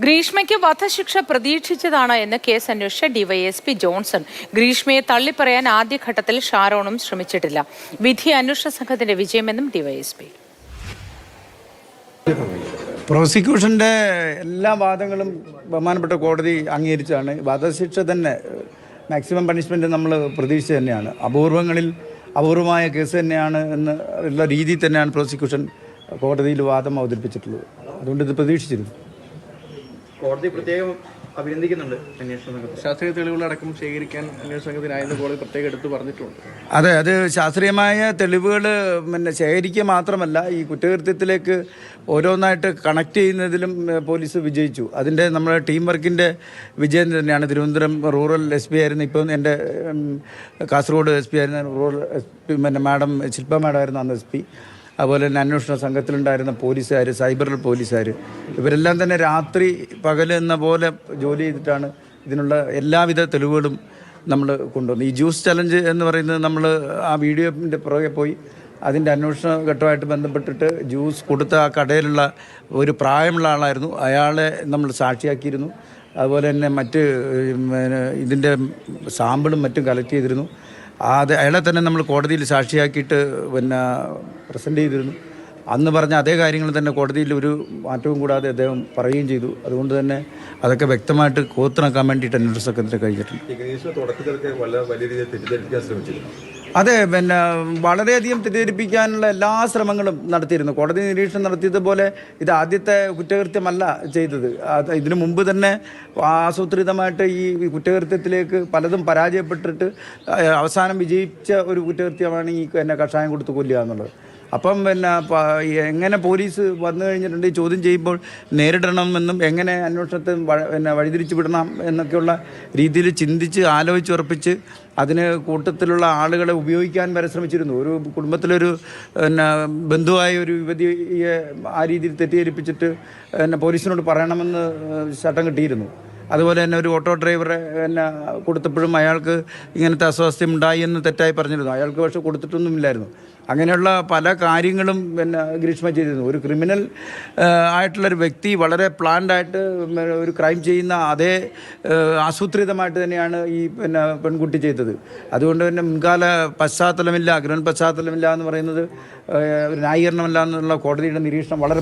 ഗ്രീഷ്മയ്ക്ക് വധശിക്ഷ പ്രതീക്ഷിച്ചതാണ് എന്ന് കേസ് അന്വേഷിച്ച ഡിവൈഎസ്പി ജോൺസൺ. ഗ്രീഷ്മയെ തള്ളിപ്പറയാൻ ആദ്യഘട്ടത്തിൽ ഷാരോണും ശ്രമിച്ചിട്ടില്ല. വിധി അന്വേഷണ സംഘത്തിന്റെ വിജയമെന്നും ഡിവൈഎസ്പി. പ്രോസിക്യൂഷൻ്റെ എല്ലാ വാദങ്ങളും ബഹുമാനപ്പെട്ട കോടതി അംഗീകരിച്ചാണ്. വധശിക്ഷ തന്നെ മാക്സിമം പണിഷ്മെൻറ്റ് നമ്മൾ പ്രതീക്ഷിച്ച് തന്നെയാണ്. അപൂർവമായ കേസ് തന്നെയാണ് എന്ന് ഉള്ള രീതിയിൽ തന്നെയാണ് പ്രോസിക്യൂഷൻ കോടതിയിൽ വാദം അവതരിപ്പിച്ചിട്ടുള്ളത്. അതുകൊണ്ട് ഇത് പ്രതീക്ഷിച്ചിരുന്നു. കോടതി പ്രത്യേകം അഭിനന്ദിക്കുന്നുണ്ട് അന്വേഷണ സംഘത്തെ. ശാസ്ത്രീയ തെളിവുകളടക്കം ശേഖരിക്കാൻ അന്വേഷണ സംഘത്തിനായെന്ന് കോടതി പ്രത്യേകം എടുത്ത് പറഞ്ഞിട്ടുണ്ട്. അതെ, അത് ശാസ്ത്രീയമായ തെളിവുകൾ ശേഖരിക്കുക മാത്രമല്ല, ഈ കുറ്റകൃത്യത്തിലേക്ക് ഓരോന്നായിട്ട് കണക്ട് ചെയ്യുന്നതിലും പോലീസ് വിജയിച്ചു. അതിൻ്റെ നമ്മുടെ ടീം വർക്കിൻ്റെ വിജയം തന്നെയാണ്. തിരുവനന്തപുരം റൂറൽ എസ് പി ആയിരുന്നു, ഇപ്പം എൻ്റെ കാസർഗോഡ് എസ് പി ആയിരുന്ന റൂറൽ എസ് പി മാഡം ശില്പ മാഡം ആയിരുന്നു അന്ന് എസ് പി. അതുപോലെ തന്നെ അന്വേഷണ സംഘത്തിലുണ്ടായിരുന്ന പോലീസുകാർ, സൈബറിൽ പോലീസുകാർ, ഇവരെല്ലാം തന്നെ രാത്രി പകൽ എന്ന പോലെ ജോലി ചെയ്തിട്ടാണ് ഇതിനുള്ള എല്ലാവിധ തെളിവുകളും നമ്മൾ കൊണ്ടുവന്നത്. ഈ ജ്യൂസ് ചലഞ്ച് എന്ന് പറയുന്നത് നമ്മൾ ആ വീഡിയോൻ്റെ പുറകെ പോയി അതിൻ്റെ അന്വേഷണ ഘട്ടമായിട്ട് ബന്ധപ്പെട്ടിട്ട് ജ്യൂസ് കൊടുത്ത ആ കടയിലുള്ള ഒരു പ്രായമുള്ള ആളായിരുന്നു, അയാളെ നമ്മൾ സാക്ഷിയാക്കിയിരുന്നു. അതുപോലെ തന്നെ മറ്റ് ഇതിൻ്റെ സാമ്പിളും മറ്റും കളക്ട് ചെയ്തിരുന്നു. അയാളെ തന്നെ നമ്മൾ കോടതിയിൽ സാക്ഷിയാക്കിയിട്ട് പ്രസൻറ്റ് ചെയ്തിരുന്നു. അന്ന് പറഞ്ഞ അതേ കാര്യങ്ങൾ തന്നെ കോടതിയിൽ ഒരു മാറ്റവും കൂടാതെ അദ്ദേഹം പറയുകയും ചെയ്തു. അതുകൊണ്ട് തന്നെ അതൊക്കെ വ്യക്തമായിട്ട് കോത്തിണക്കാൻ വേണ്ടിയിട്ട് അന്വേഷണ സംഘത്തിന് കഴിഞ്ഞിട്ടുണ്ട്. അതെ, വളരെയധികം തെറ്റിദ്ധരിപ്പിക്കാനുള്ള എല്ലാ ശ്രമങ്ങളും നടത്തിയിരുന്നു. കോടതി നിരീക്ഷണം നടത്തിയതുപോലെ ഇത് ആദ്യത്തെ കുറ്റകൃത്യമല്ല ചെയ്തത്. ഇതിനു മുമ്പ് തന്നെ ആസൂത്രിതമായിട്ട് ഈ കുറ്റകൃത്യത്തിലേക്ക് പലതും പരാജയപ്പെട്ടിട്ട് അവസാനം വിജയിച്ച ഒരു കുറ്റകൃത്യമാണ് ഈ കഷായം കൊടുത്ത് കൊല്ലുക എന്നുള്ളത്. അപ്പം എങ്ങനെ പോലീസ് വന്നു കഴിഞ്ഞിട്ടുണ്ട് ചോദ്യം ചെയ്യുമ്പോൾ നേരിടണമെന്നും എങ്ങനെ അന്വേഷണത്തെ വഴിതിരിച്ചു വിടണം എന്നൊക്കെയുള്ള രീതിയിൽ ചിന്തിച്ച് ആലോചിച്ചുറപ്പിച്ച് അതിന് കൂട്ടത്തിലുള്ള ആളുകളെ ഉപയോഗിക്കാൻ വരെ ശ്രമിച്ചിരുന്നു. ഒരു കുടുംബത്തിലൊരു ബന്ധുവായ ഒരു യുവതിയെ ആ രീതിയിൽ തെറ്റിദ്ധരിപ്പിച്ചിട്ട് പോലീസിനോട് പറയണമെന്ന് ചട്ടം കിട്ടിയിരുന്നു. അതുപോലെ തന്നെ ഒരു ഓട്ടോ ഡ്രൈവറെ കൊടുത്തപ്പോഴും അയാൾക്ക് ഇങ്ങനത്തെ അസ്വാസ്ഥ്യം ഉണ്ടായി എന്ന് തെറ്റായി പറഞ്ഞിരുന്നു. അയാൾക്ക് പക്ഷെ കൊടുത്തിട്ടൊന്നുമില്ലായിരുന്നു. അങ്ങനെയുള്ള പല കാര്യങ്ങളും ഗ്രീഷ്മ ചെയ്തിരുന്നു. ഒരു ക്രിമിനൽ ആയിട്ടുള്ളൊരു വ്യക്തി വളരെ പ്ലാൻഡായിട്ട് ഒരു ക്രൈം ചെയ്യുന്ന അതേ ആസൂത്രിതമായിട്ട് തന്നെയാണ് ഈ പെൺകുട്ടി ചെയ്തത്. അതുകൊണ്ട് തന്നെ മുൻകാല പശ്ചാത്തലമില്ല, ക്രിമിനൽ പശ്ചാത്തലമില്ല എന്ന് പറയുന്നത് ഒരു ന്യായീകരണമല്ല എന്നുള്ള കോടതിയുടെ നിരീക്ഷണം വളരെ